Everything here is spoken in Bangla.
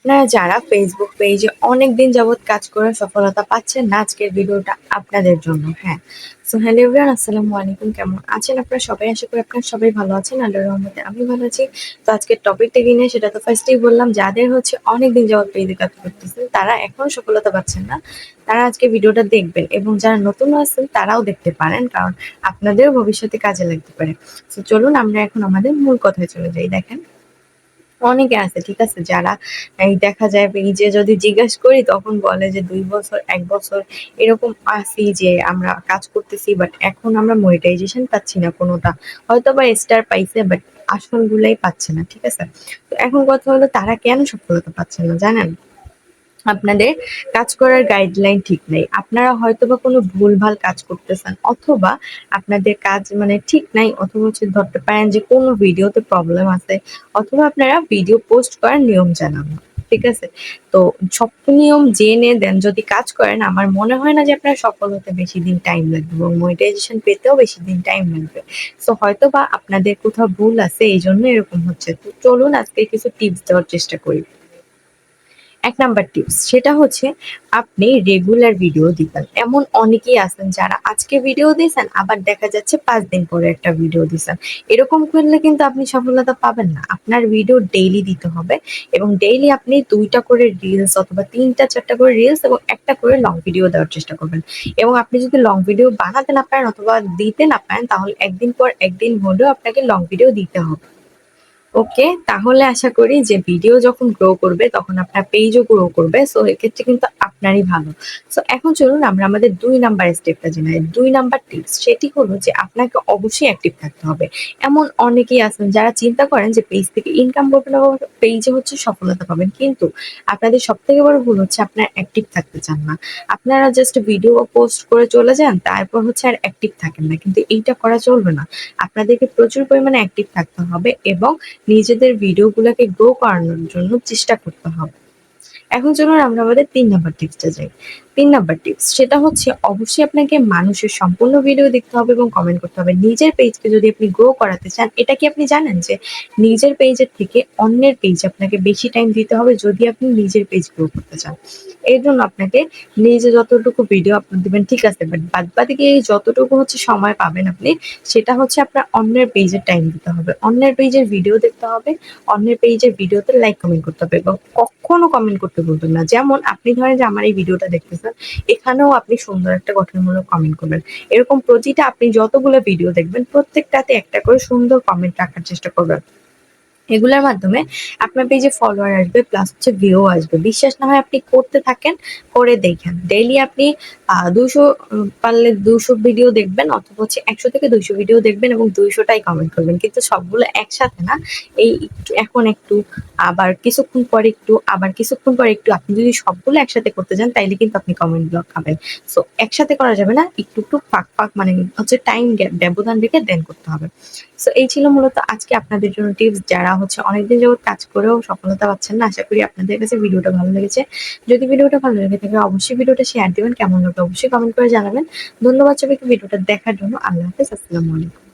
আপনারা যারা ফেসবুক পেজে অনেকদিন যাবৎ কাজ করে সফলতা পাচ্ছেন না, আজকের ভিডিওটা আপনাদের জন্য। হ্যাঁ, সো হ্যালো এভরিওয়ান, আসসালামু আলাইকুম। কেমন আছেন আপনারা সবাই? আশা করি আপনারা সবাই ভালো আছেন। আল্লাহর রহমতে আমি ভালো আছি। তো আজকের টপিকটা কি নিয়ে সেটা তো ফার্স্টেই বললাম, যাদের হচ্ছে অনেকদিন যাবৎ পেজে কাজ করতেছেন তারা এখনো সফলতা পাচ্ছেন না, তারা আজকে ভিডিওটা দেখবেন এবং যারা নতুন আছেন তারাও দেখতে পারেন, কারণ আপনাদেরও ভবিষ্যতে কাজে লাগতে পারে। তো চলুন আমরা এখন আমাদের মূল কথায় চলে যাই। দেখেন, অনেকে আছে, ঠিক আছে, যারা এই দেখা যায় এই যে যদি জিজ্ঞেস করি তখন বলে যে ২ বছর ১ বছর এরকম আছি যে আমরা কাজ করতেছি, বাট এখন আমরা মনিটাইজেশন পাচ্ছি না কোনোটা। হয়তোবা স্টার পাইছে, বাট আসলগুলাই পাচ্ছে না, ঠিক আছে? তো এখন কথা হলো, তারা কেন সফলতা পাচ্ছে না জানেন? আপনাদের কাজ করার গাইডলাইন ঠিক নেই। আপনারা হয়তোবা কোনো ভুলভাল কাজ করতেছেন, অথবা আপনাদের কাজ মানে ঠিক নাই, অথবা হচ্ছে ধরতে পারেন যে কোনো ভিডিওতে প্রবলেম আছে, অথবা আপনারা ভিডিও পোস্ট করার নিয়ম জানেন না। ঠিক আছে? তো সব নিয়ম জেনে দেন যদি কাজ করেন, আমার মনে হয় না যে আপনার সফল হতে বেশি দিন টাইম লাগবে এবং মনিটাইজেশন পেতেও বেশি দিন টাইম লাগবে। সো হয়তোবা আপনাদের কোথাও ভুল আছে, এইজন্য এরকম হচ্ছে। তো চলুন আজকে কিছু টিপস দেওয়ার চেষ্টা করি। ১ নাম্বার টিপস, সেটা হচ্ছে আপনি রেগুলার ভিডিও দিবেন। এমন অনেকেই আছেন যারা আজকে ভিডিও দিছেন, আবার দেখা যাচ্ছে ৫ দিন পরে একটা ভিডিও দিছেন। এরকম করলে কিন্তু আপনি সফলতা পাবেন না। আপনার ভিডিও ডেইলি দিতে হবে এবং ডেইলি আপনি ২ টা করে রিলস অথবা ৩ টা ৪ টা করে রিলস এবং ১ টা করে লং ভিডিও দেওয়ার চেষ্টা করবেন। এবং আপনি যদি লং ভিডিও বানাতে না পারেন অথবা দিতে না পারেন, তাহলে একদিন পর একদিন হলেও আপনাকে লং ভিডিও দিতে হবে। ওকে, তাহলে আশা করি যে ভিডিও যখন গ্রো করবে তখন আপনার পেজও গ্রো করবে। সো এক্ষেত্রে কিন্তু আপনারই ভালো। সো এখন চলুন আমরা আমাদের ২ নাম্বার স্টেপটা জেনে নেই। ২ নাম্বার টিপস, সেটি হলো যে আপনাকে অবশ্যই অ্যাক্টিভ থাকতে হবে। এমন অনেকেই আছেন যারা চিন্তা করেন যে পেজ থেকে ইনকাম করবেন এবং পেজে হচ্ছে সফলতা পাবেন। কিন্তু আপনাদের সবথেকে বড় ভুল হচ্ছে আপনারা অ্যাক্টিভ থাকতে চান না। আপনারা জাস্ট ভিডিও পোস্ট করে চলে যান, তারপর হচ্ছে আর অ্যাক্টিভ থাকেন না। কিন্তু এইটা করা চলবে না। আপনাদেরকে প্রচুর পরিমাণে অ্যাক্টিভ থাকতে হবে এবং নিজেদের ভিডিওগুলোকে গ্রো করানোর জন্য চেষ্টা করতে হবে। এখন চলুন আমরা আমাদের ৩ নাম্বার টিপসটা যাই। ৩ নাম্বার টিপস, সেটা হচ্ছে অবশ্যই আপনাকে মানুষের সম্পূর্ণ ভিডিও দেখতে হবে এবং কমেন্ট করতে হবে। নিজের পেজকে যদি আপনি গ্রো করাতে চান, এটা কি আপনি জানেন যে নিজের পেজের থেকে অন্যের পেজে আপনাকে বেশি টাইম দিতে হবে যদি আপনি নিজের পেজ গ্রো করতে চান। এর জন্য আপনাকে নিজে যতটুকু ভিডিও আপলোড দিবেন ঠিক আছে, বাট বাদবাকি যতটুকু হচ্ছে সময় পাবেন আপনি, সেটা হচ্ছে আপনার অন্যের পেজে টাইম দিতে হবে। অন্যের পেজের ভিডিও দেখতে হবে, অন্যের পেজের ভিডিওতে লাইক কমেন্ট করতে হবে এবং কখনো কমেন্ট করতে ভুলবেন না। যেমন আপনি ধরেন যে আমার এই ভিডিওটা দেখতেছেন, এখানেও আপনি সুন্দর একটা গঠনমূলক কমেন্ট করবেন। এরকম প্রতিটা আপনি যতগুলো ভিডিও দেখবেন প্রত্যেকটাতে একটা করে সুন্দর কমেন্ট রাখার চেষ্টা করবেন। এগুলোর মাধ্যমে আপনার পেজে ফলোয়ার আসবে, প্লাস হচ্ছে ভিউ আসবে। বিশ্বাস না হয় আপনি করতে থাকেন, করে দেখেন। ডেইলি আপনি ২০০ পারলে ২০০ ভিডিও দেখবেন, অথবা হচ্ছে ১০০ থেকে ২০০ ভিডিও দেখবেন এবং ২০০ টাই কমেন্ট করবেন। কিন্তু সবগুলো একসাথে না। এই একটু এখন একটু, আবার কিছুক্ষণ পরে একটু, আবার কিছুক্ষণ পরে একটু। আপনি যদি সবগুলো একসাথে করতে যান তাইলে কিন্তু আপনি কমেন্ট ব্লক খাবেন। সো একসাথে করা যাবে না। একটু ফাঁক মানে হচ্ছে টাইম গ্যাপ, ব্যবধান রেখে দেন করতে হবে। সো এই ছিল মূলত আজকে আপনাদের জন্য টিপস। যারা হচ্ছে অনেকদিন যাবত কাজ করেও সফলতা পাচ্ছেন না, আশা করি আপনাদের কাছে ভিডিওটা ভালো লেগেছে। যদি ভিডিওটা ভালো লেগে থাকে অবশ্যই ভিডিওটা শেয়ার দিবেন। কেমন লাগলো অবশ্যই কমেন্ট করে জানাবেন। ধন্যবাদ সবাইকে ভিডিওটা দেখার জন্য। আল্লাহ হাফেজ। আসসালামু আলাইকুম।